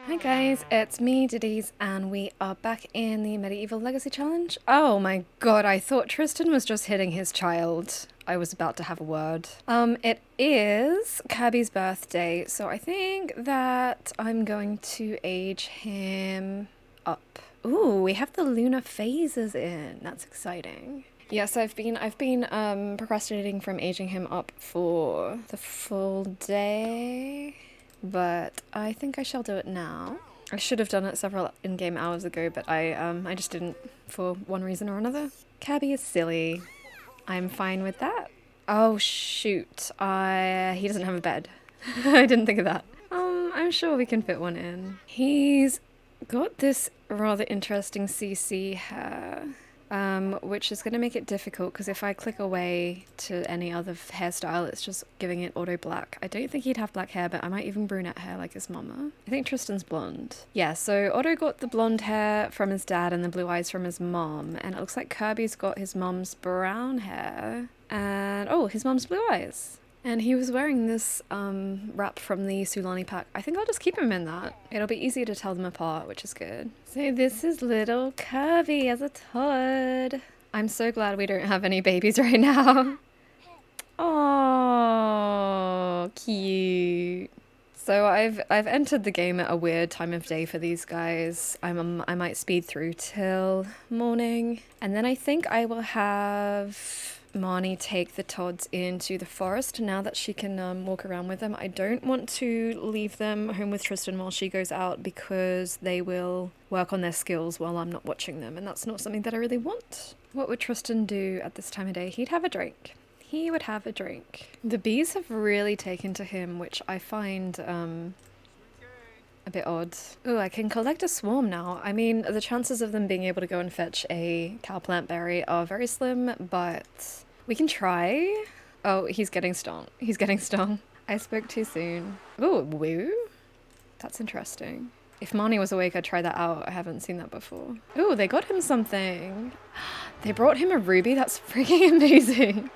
Hi guys, it's me, Diddies, and we are back in the Medieval Legacy Challenge. Oh my god, I thought Tristan was just hitting his child. I was about to have a word. It is Kirby's birthday, so I think that I'm going to age him up. Ooh, we have the lunar phases in. That's exciting. Yes, I've been procrastinating from aging him up for the full day, but I think I shall do it now. I should have done it several in-game hours ago, but I just didn't for one reason or another. Cabby is silly. I'm fine with that. Oh shoot, he doesn't have a bed. I didn't think of that. I'm sure we can fit one in. He's got this rather interesting CC hair. Which is going to make it difficult because if I click away to any other hairstyle, it's just giving it auto black. I don't think he'd have black hair, but I might even brunette hair like his mama. I think Tristan's blonde. Yeah, so Otto got the blonde hair from his dad and the blue eyes from his mom, and it looks like Kirby's got his mom's brown hair and, oh, his mom's blue eyes. And he was wearing this wrap from the Sulani pack. I think I'll just keep him in that. It'll be easier to tell them apart, which is good. So this is little Kirby as a toad. I'm so glad we don't have any babies right now. Oh, cute. So I've entered the game at a weird time of day for these guys. I might speed through till morning. And then I think I will have Marnie take the Todds into the forest now that she can walk around with them. I don't want to leave them home with Tristan while she goes out because they will work on their skills while I'm not watching them, and that's not something that I really want. What would Tristan do at this time of day? He'd have a drink. He would have a drink. The bees have really taken to him, which I find a bit odd. Oh, I can collect a swarm now. I mean, the chances of them being able to go and fetch a cowplant berry are very slim, but we can try. Oh, he's getting stung. He's getting stung. I spoke too soon. Oh, woo. That's interesting. If Marnie was awake, I'd try that out. I haven't seen that before. Oh, they got him something. They brought him a ruby. That's freaking amazing.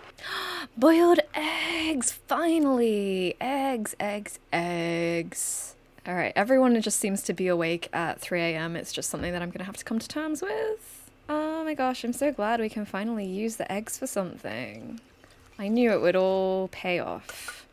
Boiled eggs, finally. Eggs, eggs, eggs. All right, everyone just seems to be awake at 3 a.m. It's just something that I'm going to have to come to terms with. Oh my gosh, I'm so glad we can finally use the eggs for something. I knew it would all pay off.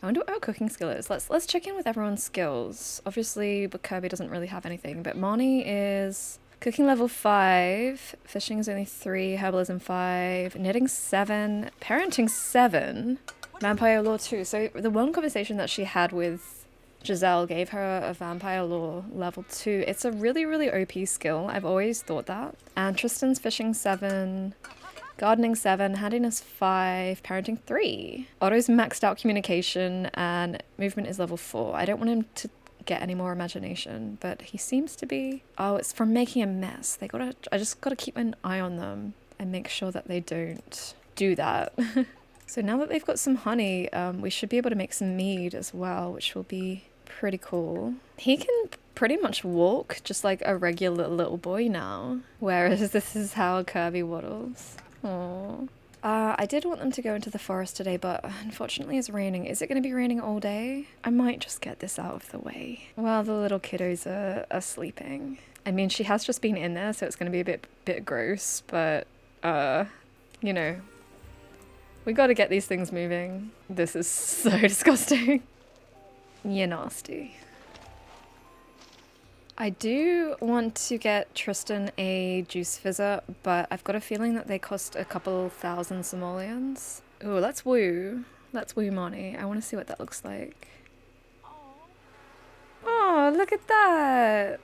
I wonder what our cooking skill is. Let's check in with everyone's skills. Obviously, but Kirby doesn't really have anything, but Marnie is cooking level 5, fishing is only 3, herbalism 5, knitting 7, parenting 7, vampire lore 2. So the one conversation that she had with Giselle gave her a vampire lore level 2. It's a really, really OP skill. I've always thought that. And Tristan's fishing 7, gardening 7, handiness 5, parenting 3. Otto's maxed out communication and movement is level 4. I don't want him to get any more imagination, but he seems to be. Oh, it's from making a mess. I just gotta keep an eye on them and make sure that they don't do that. So now that they've got some honey, we should be able to make some mead as well, which will be pretty cool. He can pretty much walk just like a regular little boy now, whereas this is how Kirby waddles. Aww. I did want them to go into the forest today, but unfortunately it's raining. Is it going to be raining all day? I might just get this out of the way while the little kiddos are sleeping. I mean, she has just been in there, so it's going to be a bit gross, but, you know, we got to get these things moving. This is so disgusting. You're nasty. I do want to get Tristan a juice fizzer, but I've got a feeling that they cost a couple thousand simoleons. Ooh, let's woo. Let's woo Marnie. I want to see what that looks like. Oh, look at that.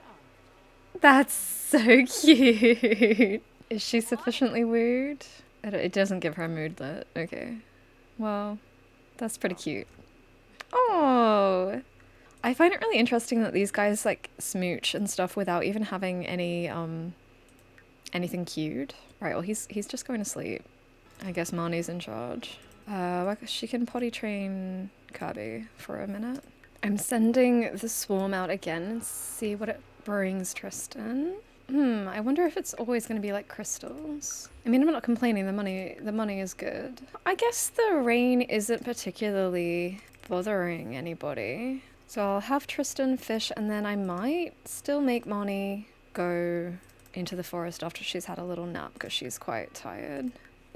That's so cute. Is she sufficiently wooed? It doesn't give her a mood lit. Okay. Well, that's pretty cute. Oh, I find it really interesting that these guys like smooch and stuff without even having any anything cued. Right, well he's just going to sleep. I guess Marnie's in charge. She can potty train Kirby for a minute. I'm sending the swarm out again and see what it brings Tristan. I wonder if it's always going to be like crystals. I mean, I'm not complaining, the money is good. I guess the rain isn't particularly bothering anybody. So I'll have Tristan fish, and then I might still make Marnie go into the forest after she's had a little nap because she's quite tired.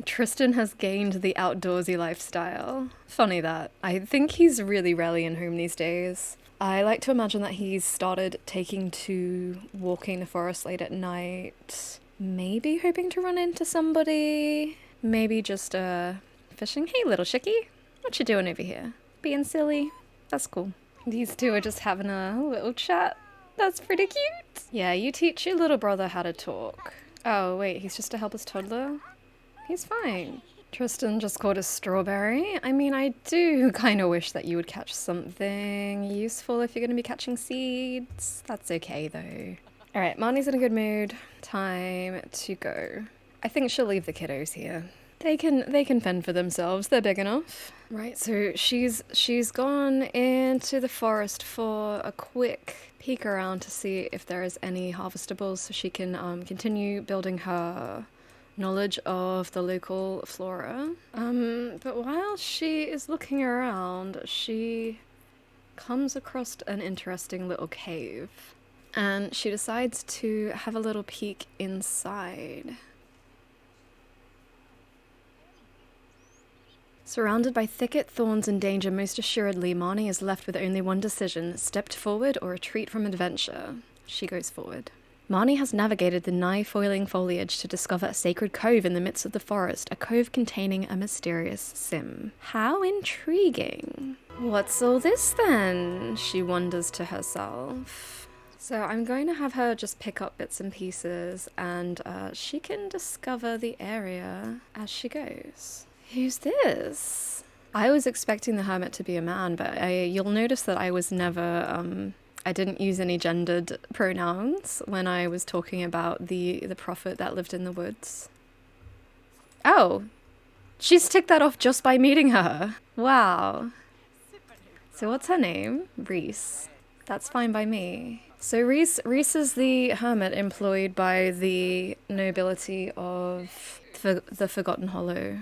Tristan has gained the outdoorsy lifestyle. Funny that. I think he's really rallying home these days. I like to imagine that he's started taking to walking the forest late at night. Maybe hoping to run into somebody. Maybe just fishing. Hey, little chickie. What you doing over here? Being silly? That's cool. These two are just having a little chat. That's pretty cute. Yeah, you teach your little brother how to talk. Oh, wait, he's just a helpless toddler? He's fine. Tristan just caught a strawberry. I mean, I do kind of wish that you would catch something useful if you're going to be catching seeds. That's okay, though. All right, Marnie's in a good mood. Time to go. I think she'll leave the kiddos here. They can fend for themselves. They're big enough. Right, so she's gone into the forest for a quick peek around to see if there is any harvestables so she can continue building her knowledge of the local flora. But while she is looking around, she comes across an interesting little cave. And she decides to have a little peek inside. Surrounded by thicket, thorns, and danger, most assuredly, Marnie is left with only one decision: step forward or retreat from adventure. She goes forward. Marnie has navigated the nigh-foiling foliage to discover a sacred cove in the midst of the forest, a cove containing a mysterious sim. How intriguing. What's all this then? She wonders to herself. So I'm going to have her just pick up bits and pieces, and she can discover the area as she goes. Who's this? I was expecting the hermit to be a man, but you'll notice that I was never, I didn't use any gendered pronouns when I was talking about the prophet that lived in the woods. Oh, she's ticked that off just by meeting her. Wow. So what's her name? Reese. That's fine by me. So Reese is the hermit employed by the nobility of the Forgotten Hollow.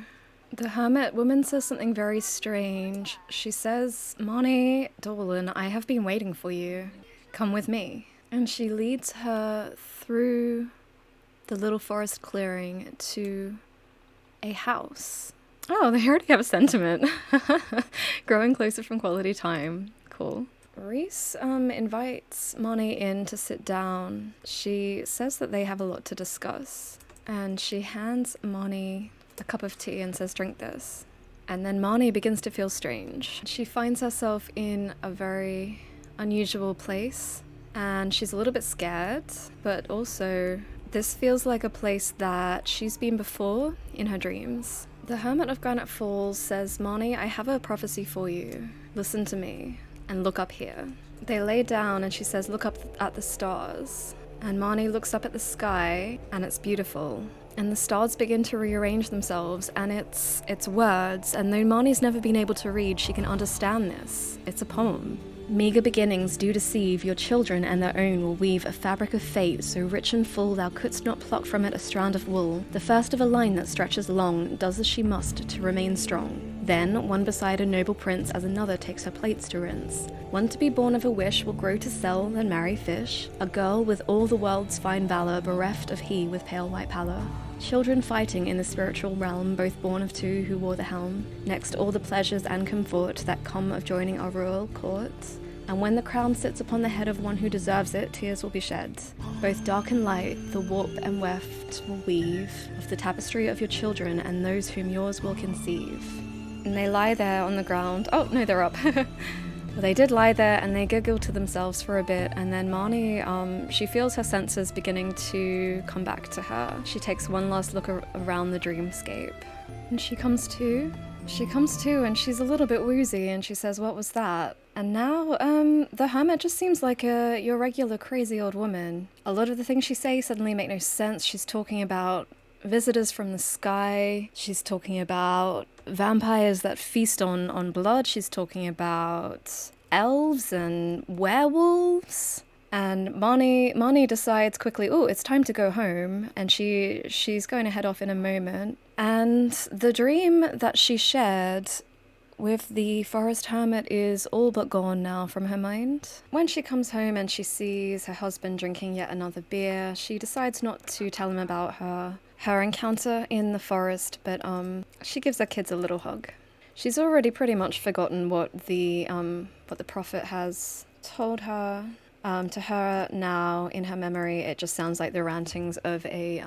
The hermit woman says something very strange. She says, Marnie Dolan, I have been waiting for you. Come with me. And she leads her through the little forest clearing to a house. Oh, they already have a sentiment. Growing closer from quality time. Cool. Reese invites Marnie in to sit down. She says that they have a lot to discuss. And she hands Marnie a cup of tea and says, drink this. And then Marnie begins to feel strange. She finds herself in a very unusual place and she's a little bit scared, but also this feels like a place that she's been before in her dreams. The Hermit of Granite Falls says, Marnie, I have a prophecy for you. Listen to me and look up here. They lay down and she says, look up at the stars. And Marnie looks up at the sky and it's beautiful. And the stars begin to rearrange themselves, and it's words, and though Marnie's never been able to read, she can understand this. It's a poem. Meager beginnings do deceive, your children and their own will weave a fabric of fate, so rich and full thou couldst not pluck from it a strand of wool. The first of a line that stretches long, does as she must to remain strong. Then, one beside a noble prince, as another takes her plates to rinse. One to be born of a wish will grow to sell, then marry fish. A girl with all the world's fine valor, bereft of he with pale white pallor. Children fighting in the spiritual realm, both born of two who wore the helm. Next all the pleasures and comfort that come of joining our royal court. And when the crown sits upon the head of one who deserves it, tears will be shed. Both dark and light, the warp and weft will weave of the tapestry of your children and those whom yours will conceive. And they lie there on the ground. Oh, no, they're up. Well, they did lie there and they giggle to themselves for a bit, and then Marnie, she feels her senses beginning to come back to her. She takes one last look around the dreamscape. And she comes to and she's a little bit woozy and she says, what was that? And now, the hermit just seems like your regular crazy old woman. A lot of the things she says suddenly make no sense. She's talking about visitors from the sky. She's talking about vampires that feast on blood. She's talking about elves and werewolves. And Marnie decides quickly, oh, it's time to go home. And she's going to head off in a moment. And the dream that she shared with the forest hermit is all but gone now from her mind. When she comes home and she sees her husband drinking yet another beer, she decides not to tell him about her encounter in the forest, but she gives her kids a little hug. She's already pretty much forgotten what the prophet has told her. To her now, in her memory, it just sounds like the rantings of a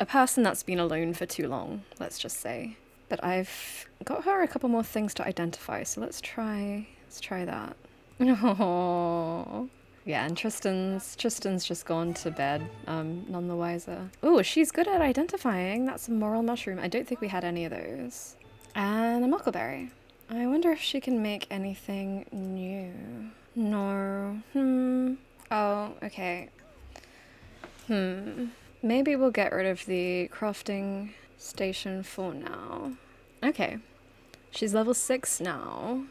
person that's been alone for too long, let's just say. But I've got her a couple more things to identify, so let's try that. Oh, yeah, and Tristan's just gone to bed, none the wiser. Oh, she's good at identifying. That's a moral mushroom. I don't think we had any of those. And a muckleberry. I wonder if she can make anything new. No. Oh, okay. Maybe we'll get rid of the crafting station for now. Okay. She's level 6 now.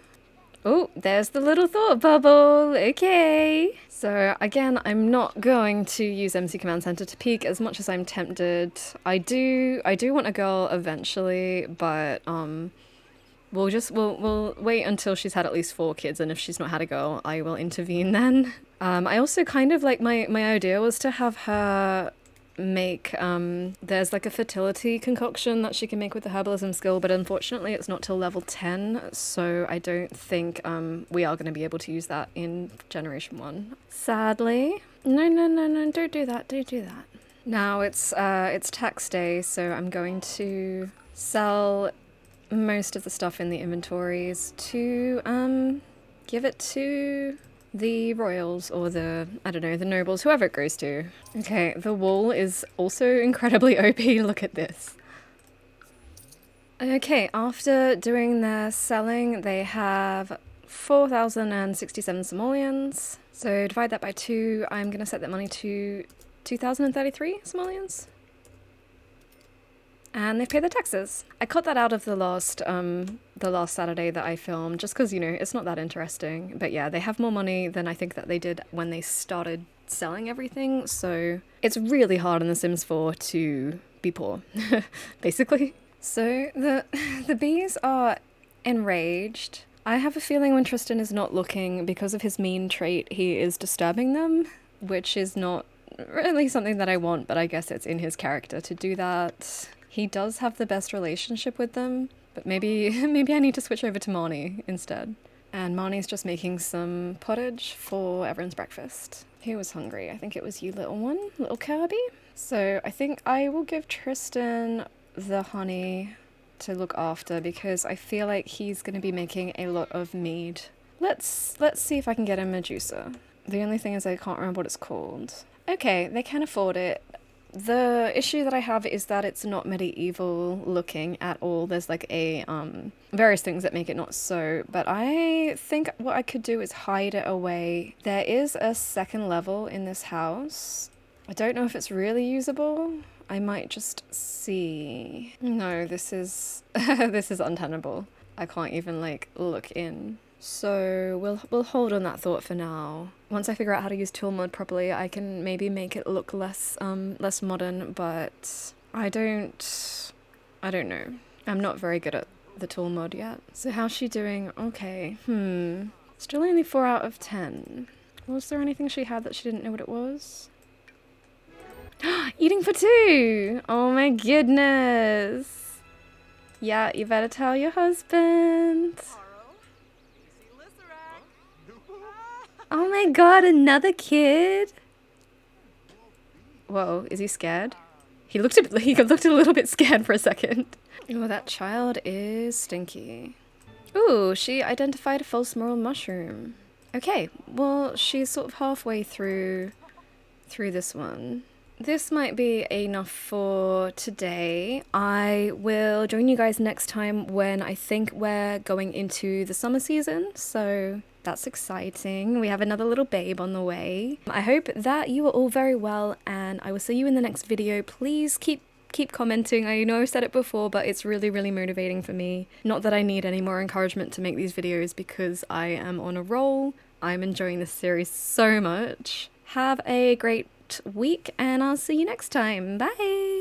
Oh, there's the little thought bubble. Okay. So again, I'm not going to use MC Command Center to peak as much as I'm tempted. I do want a girl eventually, but we'll wait until she's had at least 4 kids, and if she's not had a girl, I will intervene then. I also kind of like my idea was to have her make there's like a fertility concoction that she can make with the herbalism skill, but unfortunately it's not till level 10, so I don't think we are going to be able to use that in generation 1, sadly. No, don't do that. Now it's tax day, so I'm going to sell most of the stuff in the inventories to give it to the royals or the nobles, whoever it goes to. Okay, the wall is also incredibly OP. Look at this. Okay, after doing their selling, they have 4,067 simoleons. So divide that by 2. I'm going to set that money to 2,033 simoleons. And they've paid their taxes. I cut that out of the last Saturday that I filmed, just because, it's not that interesting. But yeah, they have more money than I think that they did when they started selling everything. So it's really hard in The Sims 4 to be poor, basically. So the bees are enraged. I have a feeling when Tristan is not looking, because of his mean trait, he is disturbing them, which is not really something that I want, but I guess it's in his character to do that. He does have the best relationship with them, but maybe I need to switch over to Marnie instead. And Marnie's just making some pottage for everyone's breakfast. Who was hungry? I think it was you, little one, little Kirby. So I think I will give Tristan the honey to look after, because I feel like he's going to be making a lot of mead. Let's see if I can get him a juicer. The only thing is I can't remember what it's called. Okay, they can afford it. The issue that I have is that it's not medieval looking at all. There's like a various things that make it not so, but I think what I could do is hide it away. There is a second level in this house. I don't know if it's really usable. I might just see. No, this is this is untenable. I can't even like look in. So we'll hold on that thought for now. Once I figure out how to use tool mod properly, I can maybe make it look less modern, but I don't know. I'm not very good at the tool mod yet. So how's she doing? Okay. Still only 4 out of 10. Was there anything she had that she didn't know what it was? Eating for 2! Oh my goodness! Yeah, you better tell your husband. Oh my god, another kid! Whoa, is he scared? He looked a little bit scared for a second. Oh, that child is stinky. Ooh, she identified a false moral mushroom. Okay, well, she's sort of halfway through this one. This might be enough for today. I will join you guys next time when I think we're going into the summer season, so that's exciting. We have another little babe on the way. I hope that you are all very well, and I will see you in the next video. Please keep commenting. I know I've said it before, but it's really, really motivating for me. Not that I need any more encouragement to make these videos, because I am on a roll. I'm enjoying this series so much. Have a great week, and I'll see you next time. Bye!